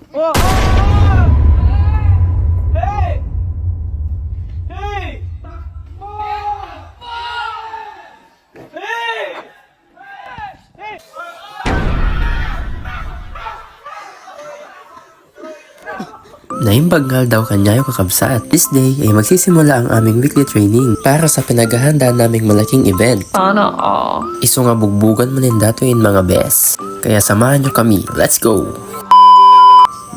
Oh! Hey! Hey! Hey! Naimbaggal daw kanya yung kakabsat. This day ay magsisimula ang aming weekly training para sa pinaghahanda naming malaking event. Sana all. Iso nga bugbugan mo nindatuin mga bes. Kaya samahan nyo kami. Let's go!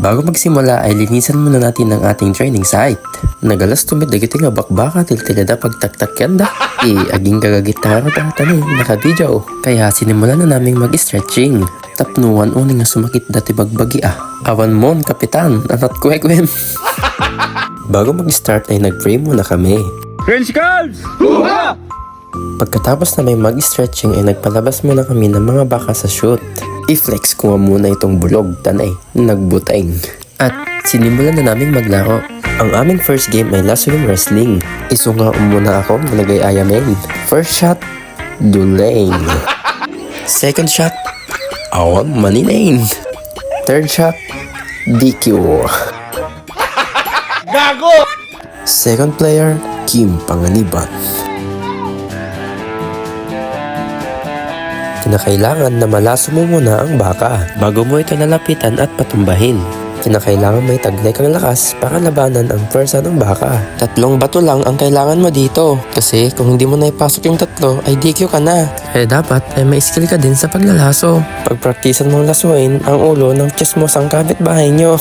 Bago magsimula ay linisan muna natin ang ating training site. Nagalas tumid dagiti nga bakbaka tiltilada pagtaktak yan da. Aging gagagitara tatanay naka-video. Kaya sinimulan na naming mag-stretching. Tapnuan uning nga sumakit dati bagbagi Awan mon kapitan, anat kwek-wem. Bago mag-start ay nag-pray muna kami. French Calves! Pagkatapos na may mag-stretching ay nagpalabas muna kami ng mga baka sa shoot. I-flex ko nga muna itong bulog, tanay, nagbuteng. At sinimulan na namin maglaro. Ang aming first game ay last room wrestling. Iso nga muna ako nalagay ayamin. First shot, Duleng. Second shot, awan maninain. Third shot, DQ. Gago! Second player, Kim Panganiban. Kinakailangan na malaso mo muna ang baka bago mo ito lalapitan at patumbahin. Kinakailangan may taglay kang lakas para labanan ang pwersa ng baka. 3 bato lang ang kailangan mo dito kasi kung hindi mo na ipasok yung 3 ay DQ ka na. Kaya dapat ay may skill ka din sa paglalaso. Pagpraktisan mong lasuin ang ulo ng chismosang kapitbahay nyo.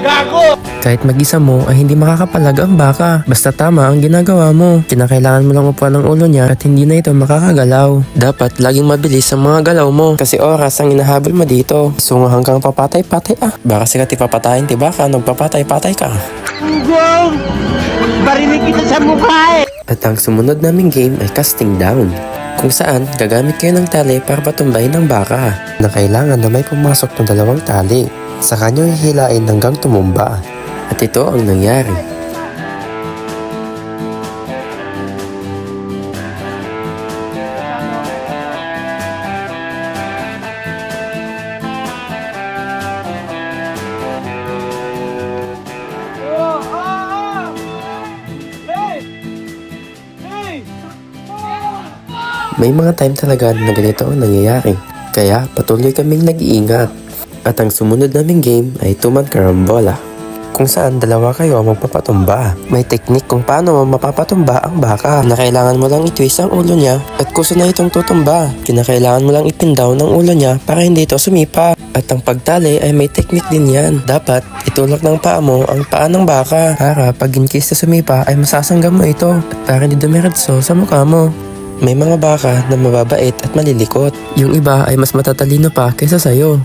Gago! Kahit mag-isa mo ay hindi makakapalag ang baka. Basta tama ang ginagawa mo. Kinakailangan mo lang upuan ng ulo niya at hindi na ito makakagalaw. Dapat laging mabilis ang mga galaw mo kasi oras ang inahabol mo dito. Sungo hanggang papatay-patay Baka sikat ipapatayin diba ka nagpapatay-patay ka. Ugong! Barinig kita sa mukha At ang sumunod naming game ay casting down. Kung saan gagamit kayo ng tali para patumbahin ng baka na kailangan na may pumasok ng 2 tali. Sa kanya hihilain hanggang tumumba. At ito ang nangyari. May mga time talaga na ganito ang nangyayari. Kaya patuloy kaming nag-iingat. At ang sumunod naming game ay 2-man karambola. Kung saan 2 kayo ang magpapatumba. May teknik kung paano mapapatumba ang baka na kailangan mo lang i-twist ang ulo niya at kuso na itong tutumba. Kinakailangan mo lang ipindaw ng ulo niya para hindi ito sumipa. At ang pagtali ay may teknik din yan. Dapat itulak ng paa mo ang paa ng baka para pag in case na sumipa ay masasanggam mo ito at para hindi dumiretso sa mukha mo. May mga baka na mababait at malilikot. Yung iba ay mas matatalino pa kaysa sayo.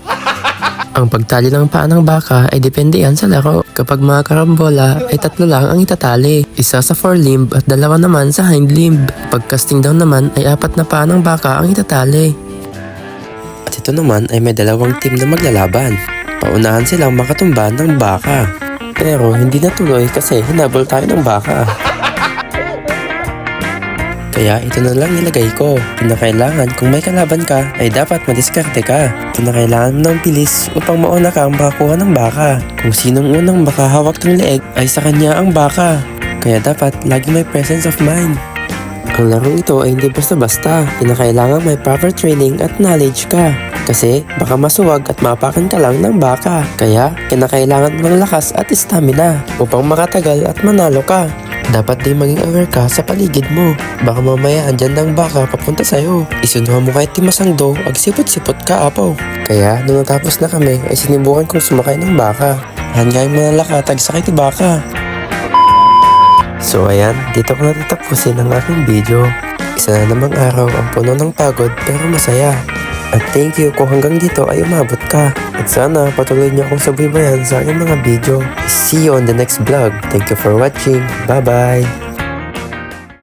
Ang pagtali ng paa ng baka ay depende yan sa laro. Kapag mga karambola ay 3 lang ang itatali. Isa sa forelimb at 2 naman sa hindlimb. Pag casting down naman ay 4 na paa ng baka ang itatali. At ito naman ay may 2 team na maglalaban. Paunahan silang makatumba ng baka. Pero hindi natuloy kasi hinabol tayo ng baka. Kaya ito na lang nilagay ko. Kinakailangan kung may kalaban ka ay dapat madiskarte ka. Kinakailangan ng bilis upang mauna ka ang makakuha ng baka. Kung sinong unang makahawak ng leeg ay sa kanya ang baka. Kaya dapat lagi may presence of mind. Ang laro ito ay hindi basta-basta. Kinakailangan may proper training at knowledge ka. Kasi baka masuwag at mapakan ka lang ng baka. Kaya kinakailangan mo ng lakas at stamina upang makatagal at manalo ka. Dapat din maging aware ka sa paligid mo. Baka mamaya andyan ng baka papunta sa'yo. Isunuhan mo kahit timasangdo, agsipot-sipot ka apaw. Kaya nung natapos na kami ay sinibukan kong sumakay ng baka. Hanggang mo ng lakatag sakay ti baka. So ayan, dito ko natatapusin ang aking video. Isa na namang araw ang puno ng pagod pero masaya. At thank you kung hanggang dito ay umabot ka. At sana patuloy niyo akong subaybayan sa aking mga video. See you on the next vlog. Thank you for watching. Bye bye!